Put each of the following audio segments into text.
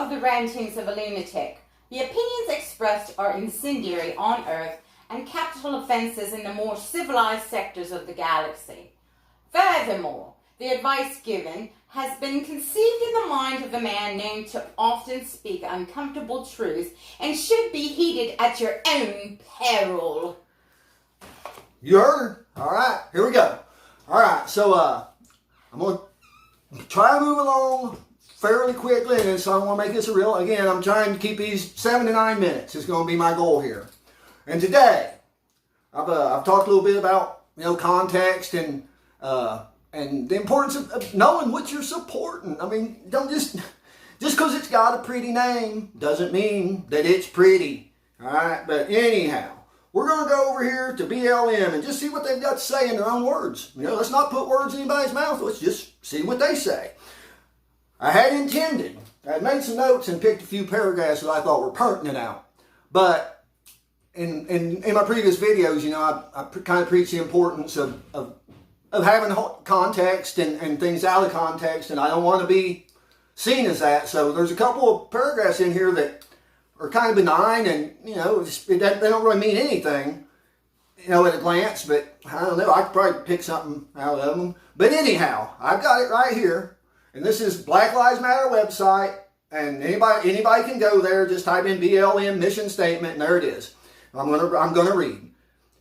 of the rantings of a lunatic. The opinions expressed are incendiary on Earth and capital offences in the more civilized sectors of the galaxy. Furthermore, the advice given has been conceived in the mind of a man known to often speak uncomfortable truths and should be heeded at your own peril. You heard her. All right, here we go. All right, so I'm going to try to move along fairly quickly, and so I want to make this a real, again, I'm trying to keep these 7 to 9 minutes. It's going to be my goal here. And today, I've talked a little bit about, context and the importance of knowing what you're supporting. I mean, don't just because it's got a pretty name doesn't mean that it's pretty. All right, but anyhow, we're going to go over here to BLM and just see what they've got to say in their own words. Let's not put words in anybody's mouth. Let's just see what they say. I had intended, I had made some notes and picked a few paragraphs that I thought were pertinent out. But in my previous videos, I kind of preached the importance of having context and things out of context, and I don't want to be seen as that. So there's a couple of paragraphs in here that are kind of benign, and they don't really mean anything, at a glance. But I don't know. I could probably pick something out of them. But anyhow, I've got it right here, and this is Black Lives Matter website, and anybody can go there. Just type in BLM mission statement, and there it is. I'm gonna read.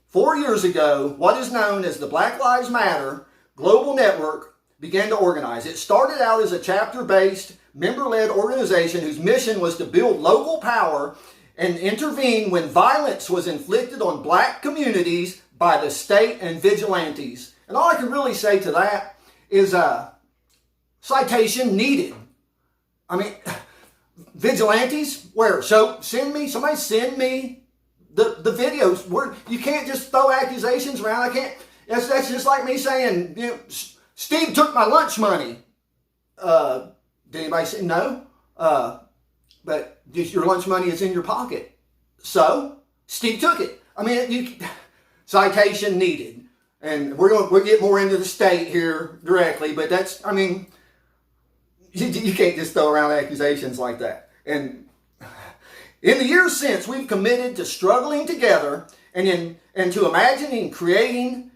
4 years ago, what is known as the Black Lives Matter Global Network began to organize. It started out as a chapter-based, member-led organization whose mission was to build local power and intervene when violence was inflicted on black communities by the state and vigilantes. And all I can really say to that is citation needed. I mean, vigilantes? Where? So somebody send me the videos where you can't just throw accusations around. That's just like me saying, Steve took my lunch money. Did anybody say no? But your lunch money is in your pocket. So Steve took it. I mean, citation needed. And we'll get more into the state here directly, but you can't just throw around accusations like that. And in the years since, we've committed to struggling together and to imagining creating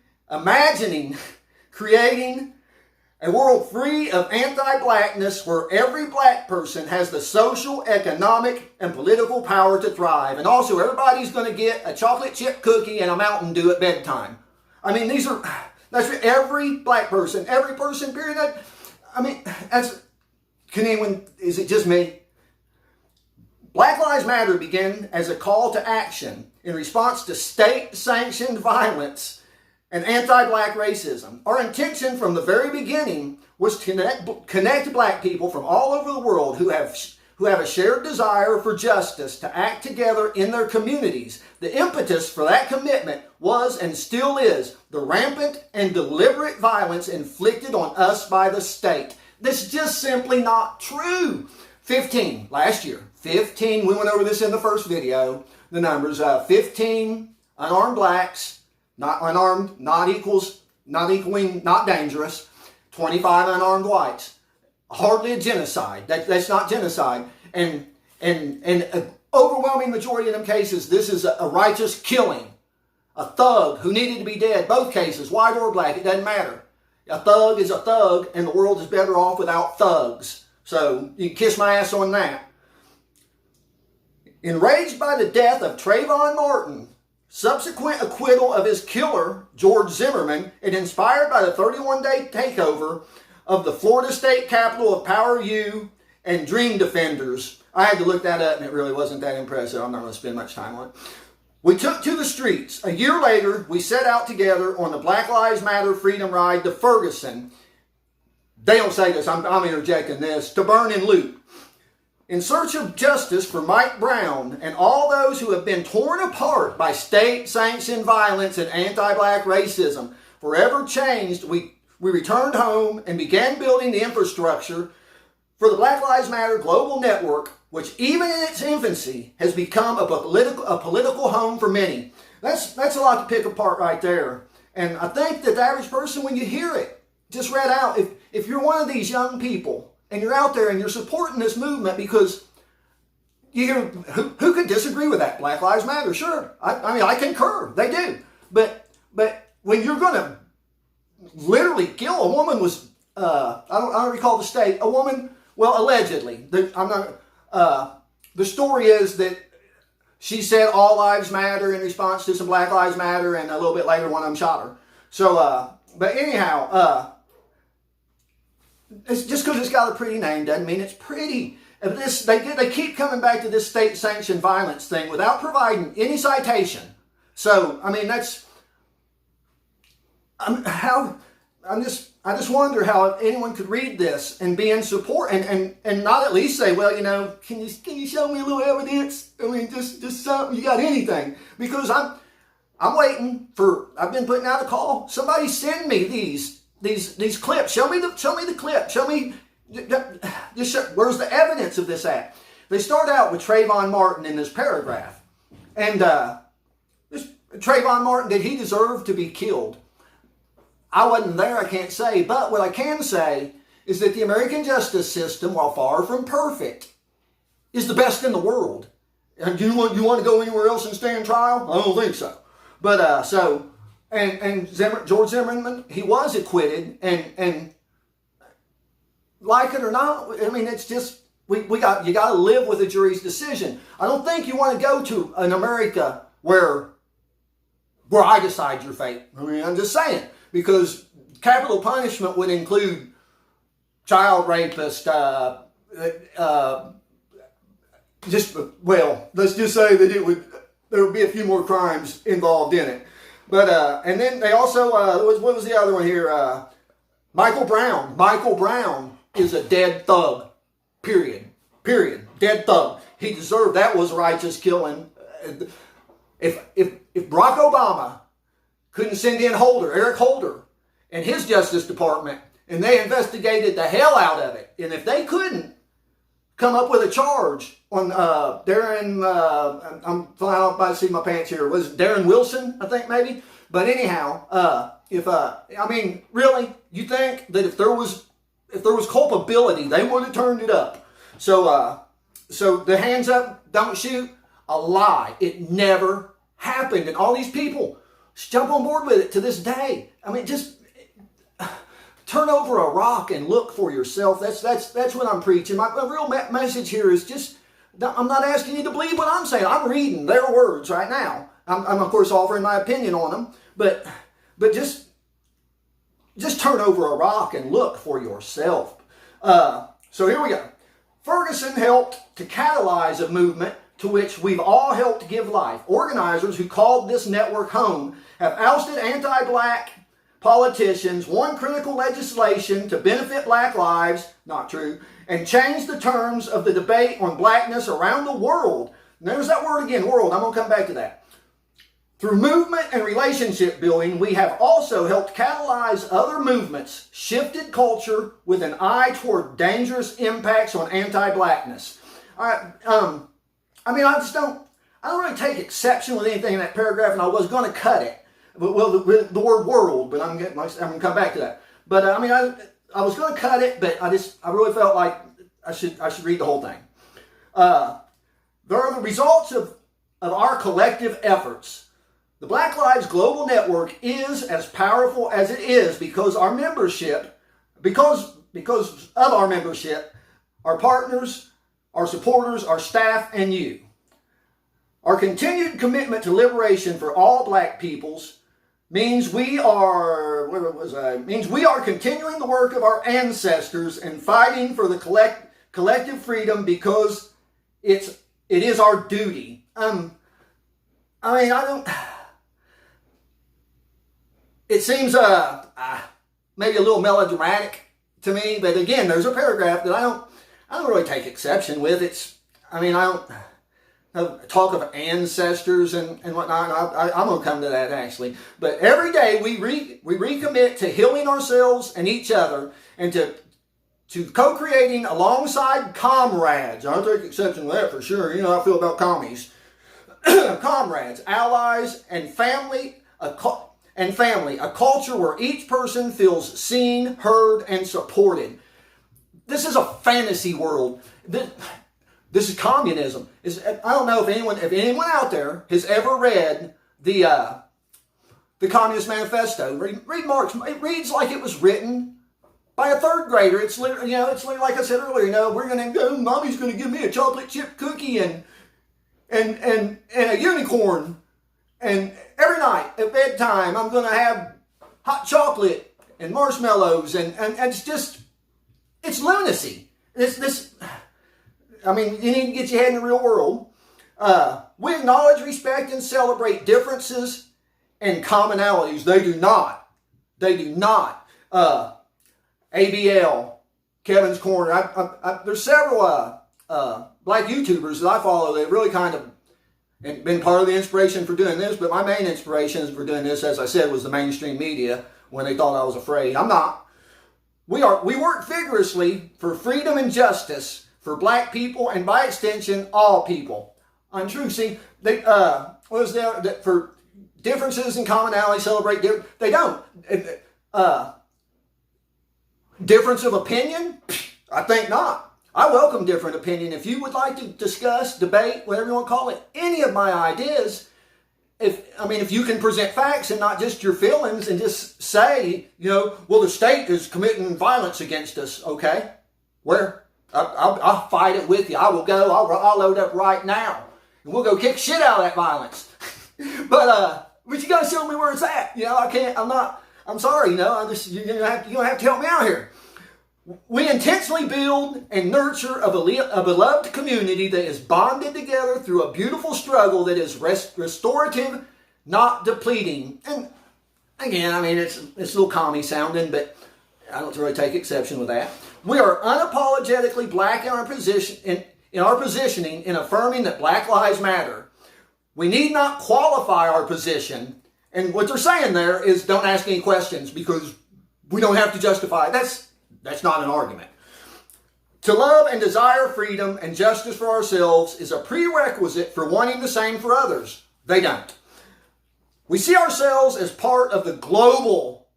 a world free of anti-blackness where every black person has the social, economic, and political power to thrive. And also, everybody's going to get a chocolate chip cookie and a Mountain Dew at bedtime. I mean, that's for every black person, every person, period. Is it just me? Black Lives Matter began as a call to action in response to state-sanctioned violence and anti-black racism. Our intention from the very beginning was to connect black people from all over the world who have a shared desire for justice to act together in their communities. The impetus for that commitment was and still is the rampant and deliberate violence inflicted on us by the state. This is just simply not true. 15, last year, 15, we went over this in the first video, the numbers, 15 unarmed blacks, not unarmed, not equaling, not dangerous, 25 unarmed whites. Hardly a genocide. That's not genocide. And an overwhelming majority of them cases, this is a righteous killing. A thug who needed to be dead, both cases, white or black, it doesn't matter. A thug is a thug, and the world is better off without thugs. So you can kiss my ass on that. Enraged by the death of Trayvon Martin, subsequent acquittal of his killer, George Zimmerman, and inspired by the 31-day takeover of the Florida State Capitol of Power U and Dream Defenders. I had to look that up, and it really wasn't that impressive. I'm not going to spend much time on it. We took to the streets. A year later, we set out together on the Black Lives Matter Freedom Ride to Ferguson. They don't say this, I'm interjecting this, to burn and loot. In search of justice for Mike Brown and all those who have been torn apart by state-sanctioned violence and anti-black racism. Forever changed, we returned home and began building the infrastructure for the Black Lives Matter Global Network, which even in its infancy has become a political home for many. That's a lot to pick apart right there. And I think that the average person, when you hear it, just read out, if you're one of these young people and you're out there and you're supporting this movement because you hear, who could disagree with that? Black Lives Matter, sure. I mean, I concur. They do. But when you're going to literally kill a woman was, I don't recall the state, a woman, well, allegedly. The story is that she said all lives matter in response to some Black Lives Matter, and a little bit later one of them shot her. So, but anyhow, it's just because it's got a pretty name doesn't mean it's pretty. They keep coming back to this state-sanctioned violence thing without providing any citation. So, I mean, I just wonder how anyone could read this and be in support and not at least say, well, you know, can you show me a little evidence? I mean, just something. You got anything? Because I'm waiting for. I've been putting out a call. Somebody send me these clips. Show me the clip. Show me. Where's the evidence of this at? They start out with Trayvon Martin in this paragraph, and Trayvon Martin, did he deserve to be killed? I wasn't there, I can't say, but what I can say is that the American justice system, while far from perfect, is the best in the world. And you want to go anywhere else and stand trial? I don't think so. But George Zimmerman, he was acquitted, and like it or not, I mean, it's just you got to live with a jury's decision. I don't think you want to go to an America where I decide your fate. I mean, I'm just saying. Because capital punishment would include child rapist, let's just say that there would be a few more crimes involved in it. But, and then they also, what was the other one here? Michael Brown. Michael Brown is a dead thug. Period. Dead thug. He deserved, that was righteous killing. If Barack Obama couldn't send in Eric Holder, and his Justice Department, and they investigated the hell out of it. And if they couldn't come up with a charge on Darren, I'm flying off by the seat of my pants here, was it Darren Wilson, I think maybe? But anyhow, I mean, really, you think that if there was culpability, they would have turned it up. So the hands up, don't shoot, a lie. It never happened. And all these people jump on board with it to this day. I mean, just turn over a rock and look for yourself. That's what I'm preaching. My real message here is just, I'm not asking you to believe what I'm saying. I'm reading their words right now. I'm of course offering my opinion on them, but just turn over a rock and look for yourself. So here we go. Ferguson helped to catalyze a movement to which we've all helped give life. Organizers who called this network home have ousted anti-black politicians, won critical legislation to benefit black lives, not true, and changed the terms of the debate on blackness around the world. And there's that word again, world. I'm going to come back to that. Through movement and relationship building, we have also helped catalyze other movements, shifted culture with an eye toward dangerous impacts on anti-blackness. All right, I mean, I don't really take exception with anything in that paragraph, and I was going to cut it. Well, the word world, but I'm going to come back to that. But I mean, I was going to cut it, but I really felt like I should read the whole thing. There are the results of our collective efforts. The Black Lives Global Network is as powerful as it is because of our membership, our partners, our supporters, our staff, and you. Our continued commitment to liberation for all black peoples means we are continuing the work of our ancestors and fighting for the collective freedom because it is our duty. It seems maybe a little melodramatic to me, but again, there's a paragraph that I don't really take exception with. I don't talk of ancestors and whatnot. I'm going to come to that actually. But every day we recommit to healing ourselves and each other and to co-creating alongside comrades. I'll take exception with that for sure. You know how I feel about commies. Comrades, allies, and family, a culture where each person feels seen, heard, and supported. This is a fantasy world. This is communism. I don't know if anyone out there has ever read the Communist Manifesto. Read Marx. It reads like it was written by a third grader. It's literally, like I said earlier, we're going to go, mommy's going to give me a chocolate chip cookie and a unicorn. And every night at bedtime, I'm going to have hot chocolate and marshmallows. And it's lunacy. You need to get your head in the real world. We acknowledge, respect, and celebrate differences and commonalities. They do not. ABL, Kevin's Corner. There's several black YouTubers that I follow that really kind of been part of the inspiration for doing this, but my main inspiration for doing this, as I said, was the mainstream media when they thought I was afraid. I'm not. We work vigorously for freedom and justice for black people and by extension, all people. Untrue. See, for differences and commonality, celebrate they don't. Difference of opinion? I think not. I welcome different opinion. If you would like to discuss, debate, whatever you want to call it, any of my ideas, if you can present facts and not just your feelings and just say, well, the state is committing violence against us, okay? Where? I'll fight it with you. I will go. I'll load up right now. And we'll go kick shit out of that violence. but you got to show me where it's at. I can't, I'm sorry, you're going to have to help me out here. We intentionally build and nurture a beloved community that is bonded together through a beautiful struggle that is restorative, not depleting. And again, it's a little commie sounding, but I don't really take exception with that. We are unapologetically black in our positioning in affirming that Black Lives Matter. We need not qualify our position. And what they're saying there is don't ask any questions because we don't have to justify it. That's not an argument. To love and desire freedom and justice for ourselves is a prerequisite for wanting the same for others. They don't. We see ourselves as part of the global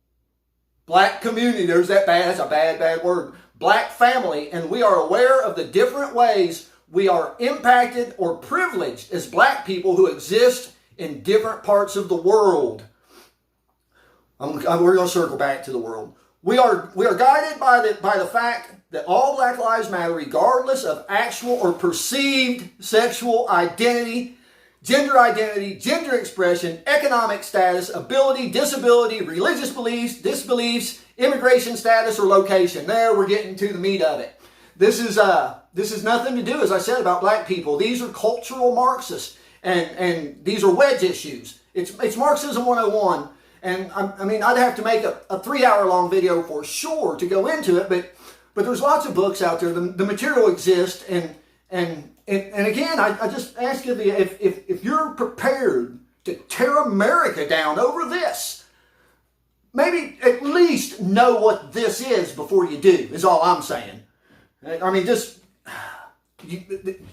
black community. That's a bad word. Black family, and we are aware of the different ways we are impacted or privileged as black people who exist in different parts of the world. We're going to circle back to the world. We are guided by the fact that all Black Lives Matter, regardless of actual or perceived sexual identity, gender expression, economic status, ability, disability, religious beliefs, disbeliefs, immigration status, or location. There, we're getting to the meat of it. This is nothing to do, as I said, about black people. These are cultural Marxists, and these are wedge issues. It's Marxism 101. And I'd have to make a 3-hour-long video for sure to go into it, but there's lots of books out there. The material exists, and again, I just ask you if you're prepared to tear America down over this, maybe at least know what this is before you do. Is all I'm saying. There's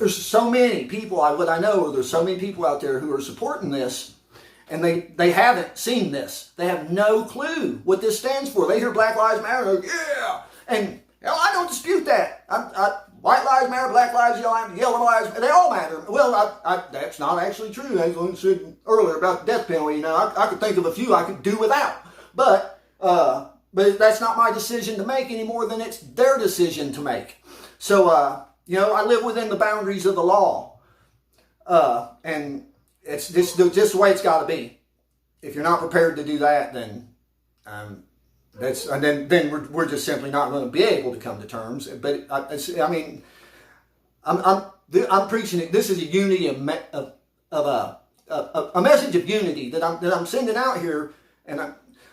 so many people. I know there's so many people out there who are supporting this. And they haven't seen this. They have no clue what this stands for. They hear Black Lives Matter, like, yeah! And I don't dispute that. White lives matter, black lives, yellow lives, they all matter. Well, that's not actually true. As I said earlier about the death penalty, I could think of a few I could do without. But that's not my decision to make any more than it's their decision to make. So, I live within the boundaries of the law. And it's just the way it's got to be. If you're not prepared to do that, then we're just simply not going to be able to come to terms. But I'm preaching it. This is a unity of a message of unity that I'm sending out here.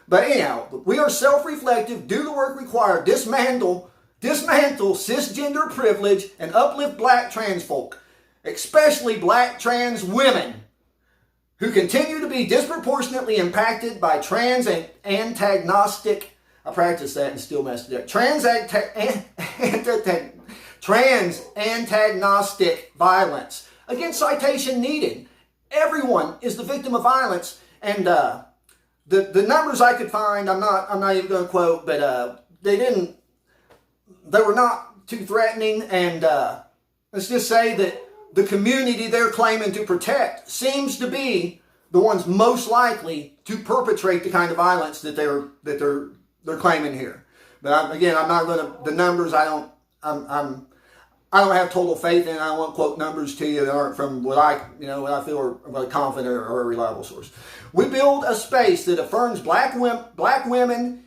But anyhow, we are self-reflective. Do the work required. Dismantle cisgender privilege and uplift black trans folk, especially black trans women, who continue to be disproportionately impacted by trans antagonistic, I practiced that and still messed it up, trans antagonistic violence. Again, citation needed. Everyone is the victim of violence, and the numbers I could find, I'm not even going to quote, but they were not too threatening, and let's just say that the community they're claiming to protect seems to be the ones most likely to perpetrate the kind of violence that they're claiming here. But again, I'm not going to, the numbers, I don't have total faith in. I won't quote numbers to you that aren't from what I feel are confident or a reliable source. We build a space that affirms black women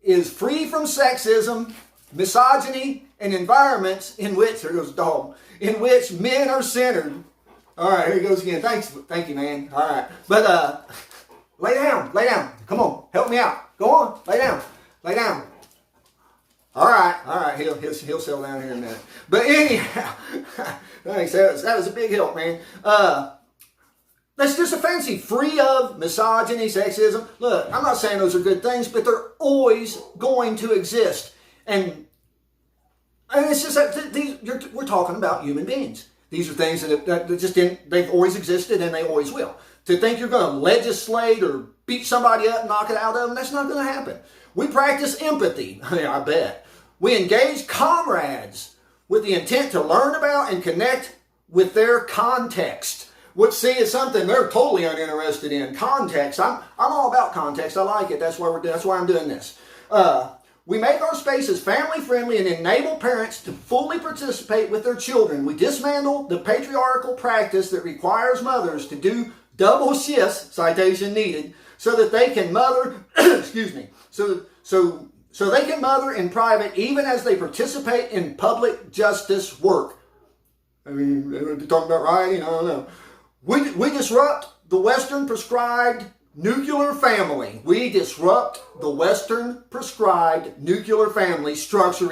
is free from sexism, misogyny, and environments in which, there goes the dog, in which men are centered. All right, here he goes again. Thank you, man. All right, but lay down. Come on, help me out. Go on, lay down. All right. He'll settle down here in a minute. But anyhow, thanks. That was a big help, man. That's just a fancy, free of misogyny, sexism. Look, I'm not saying those are good things, but they're always going to exist. And it's just that we're talking about human beings. These are things they've always existed and they always will. To think you're going to legislate or beat somebody up and knock it out of them, that's not going to happen. We practice empathy, I bet. We engage comrades with the intent to learn about and connect with their context. Which, see, is something they're totally uninterested in. Context. I'm all about context. I like it. That's why I'm doing this. We make our spaces family friendly and enable parents to fully participate with their children. We dismantle the patriarchal practice that requires mothers to do double shifts, citation needed, so that they can mother, excuse me, so they can mother in private even as they participate in public justice work. I mean, they're talking about rioting? I don't know. We disrupt the Western prescribed nuclear family. We disrupt the Western prescribed nuclear family structure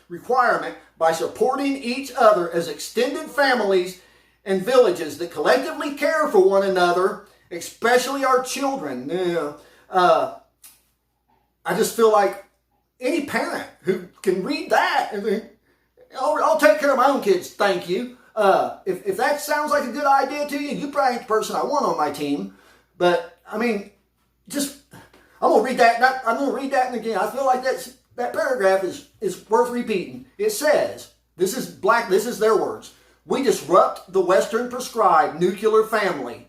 requirement by supporting each other as extended families and villages that collectively care for one another, especially our children. I just feel like any parent who can read that and think, I'll take care of my own kids, thank you. If that sounds like a good idea to you, you probably ain't the person I want on my team. But I mean, I'm gonna read that. I'm gonna read that again. I feel like that paragraph is worth repeating. It says, this is their words. We disrupt the Western prescribed nuclear family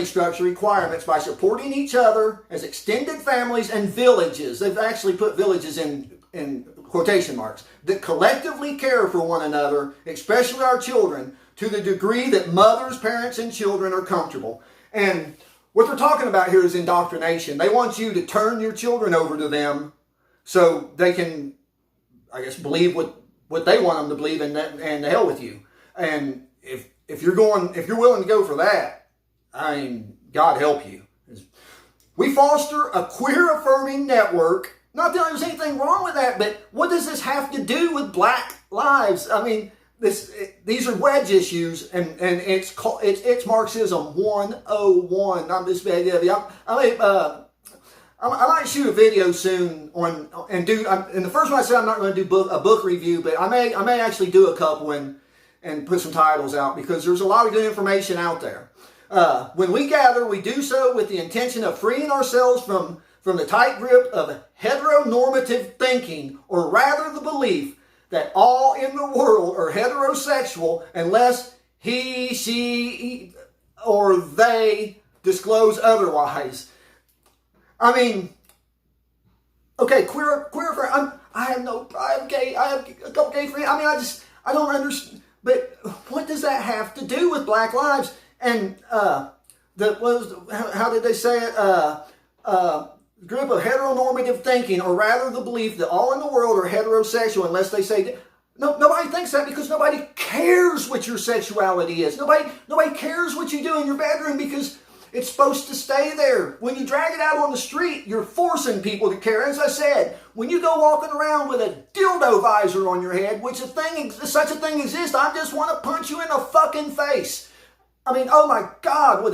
structure requirements by supporting each other as extended families and villages. They've actually put villages in quotation marks, that collectively care for one another, especially our children, to the degree that mothers, parents, and children are comfortable. And what they're talking about here is indoctrination. They want you to turn your children over to them so they can, I guess, believe what they want them to believe, and the hell with you. And if you're willing to go for that, I mean, God help you. We foster a queer-affirming network. Not that there's anything wrong with that, but what does this have to do with black lives? I mean, these are wedge issues, and it's Marxism 101. I'm just bad. I might shoot a video soon and the first one I said I'm not going to do a book review, but I may actually do a couple and put some titles out, because there's a lot of good information out there. When we gather, we do so with the intention of freeing ourselves from the tight grip of heteronormative thinking, or rather the belief that all in the world are heterosexual unless he, she, or they disclose otherwise. I mean, okay, queer I'm gay, I have a couple gay friends. I mean, I don't understand. But what does that have to do with black lives? And how did they say it? Group of heteronormative thinking, or rather the belief that all in the world are heterosexual unless they say, no, nobody thinks that, because nobody cares what your sexuality is. Nobody cares what you do in your bedroom, because it's supposed to stay there. When you drag it out on the street, you're forcing people to care. As I said, when you go walking around with a dildo visor on your head, which such a thing exists, I just want to punch you in the fucking face. I mean, oh my God,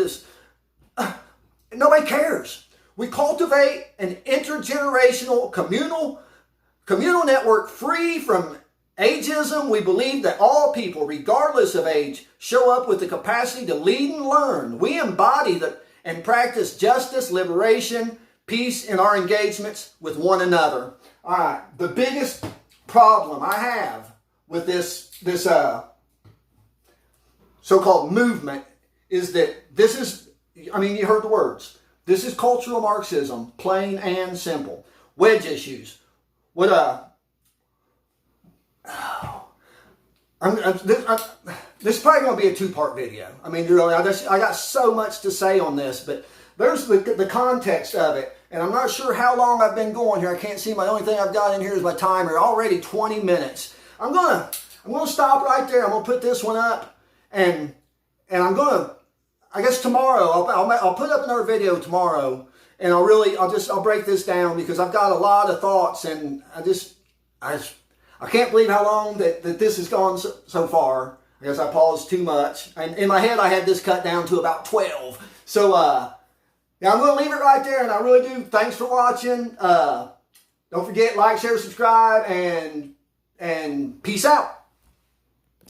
nobody cares. We cultivate an intergenerational communal network free from ageism. We believe that all people, regardless of age, show up with the capacity to lead and learn. We embody and practice justice, liberation, peace in our engagements with one another. All right, the biggest problem I have with this so-called movement is that this is, I mean, you heard the words. This is cultural Marxism, plain and simple. Wedge issues. This is probably going to be a two-part video. I mean, really, I got so much to say on this, but there's the context of it, and I'm not sure how long I've been going here. I can't see. My only thing I've got in here is my timer. Already 20 minutes. I'm gonna stop right there. I'm gonna put this one up, and I'm gonna. I guess tomorrow I'll put up another video tomorrow, and I'll break this down because I've got a lot of thoughts, and I can't believe how long that this has gone so far. I guess I paused too much. And in my head, I had this cut down to about 12. So, yeah, I'm going to leave it right there, and I really do. Thanks for watching. Don't forget, like, share, subscribe, and peace out.